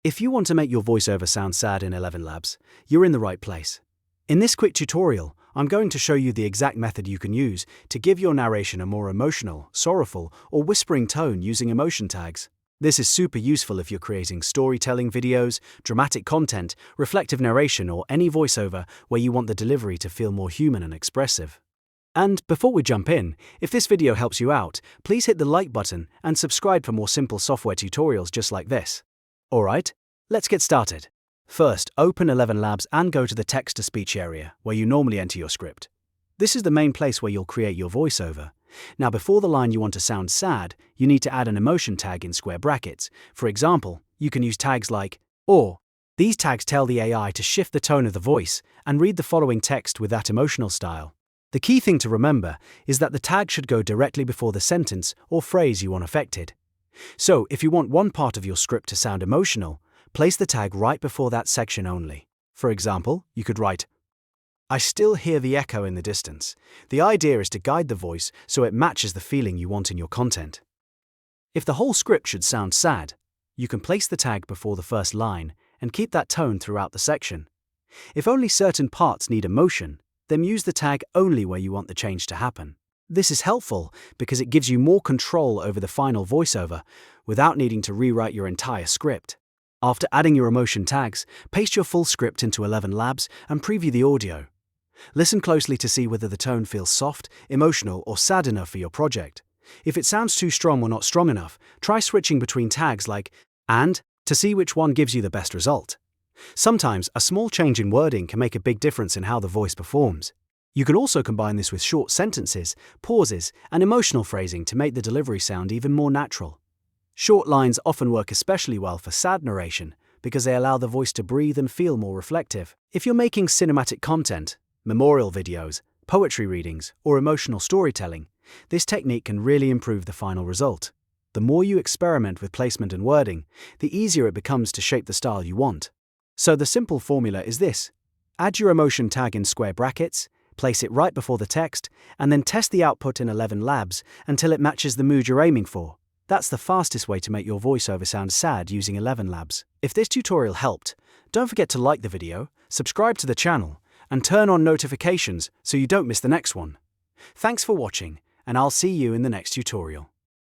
If you want to make your voiceover sound sad in ElevenLabs, you're in the right place. In this quick tutorial, I'm going to show you the exact method you can use to give your narration a more emotional, sorrowful, or whispering tone using emotion tags. This is super useful if you're creating storytelling videos, dramatic content, reflective narration, or any voiceover where you want the delivery to feel more human and expressive. And before we jump in, if this video helps you out, please hit the like button and subscribe for more simple software tutorials just like this. Alright, let's get started. First, open ElevenLabs and go to the text-to-speech area, where you normally enter your script. This is the main place where you'll create your voiceover. Now, before the line you want to sound sad, you need to add an emotion tag in square brackets. For example, you can use tags like, or. These tags tell the AI to shift the tone of the voice and read the following text with that emotional style. The key thing to remember is that the tag should go directly before the sentence or phrase you want affected. So, if you want one part of your script to sound emotional, place the tag right before that section only. For example, you could write, "I still hear the echo in the distance." The idea is to guide the voice so it matches the feeling you want in your content. If the whole script should sound sad, you can place the tag before the first line and keep that tone throughout the section. If only certain parts need emotion, then use the tag only where you want the change to happen. This is helpful because it gives you more control over the final voiceover without needing to rewrite your entire script. After adding your emotion tags, paste your full script into ElevenLabs and preview the audio. Listen closely to see whether the tone feels soft, emotional, or sad enough for your project. If it sounds too strong or not strong enough, try switching between tags like "and" to see which one gives you the best result. Sometimes a small change in wording can make a big difference in how the voice performs. You can also combine this with short sentences, pauses, and emotional phrasing to make the delivery sound even more natural. Short lines often work especially well for sad narration because they allow the voice to breathe and feel more reflective. If you're making cinematic content, memorial videos, poetry readings, or emotional storytelling, this technique can really improve the final result. The more you experiment with placement and wording, the easier it becomes to shape the style you want. So the simple formula is this: add your emotion tag in square brackets, place it right before the text, and then test the output in ElevenLabs until it matches the mood you're aiming for. That's the fastest way to make your voiceover sound sad using ElevenLabs. If this tutorial helped, don't forget to like the video, subscribe to the channel, and turn on notifications so you don't miss the next one. Thanks for watching, and I'll see you in the next tutorial.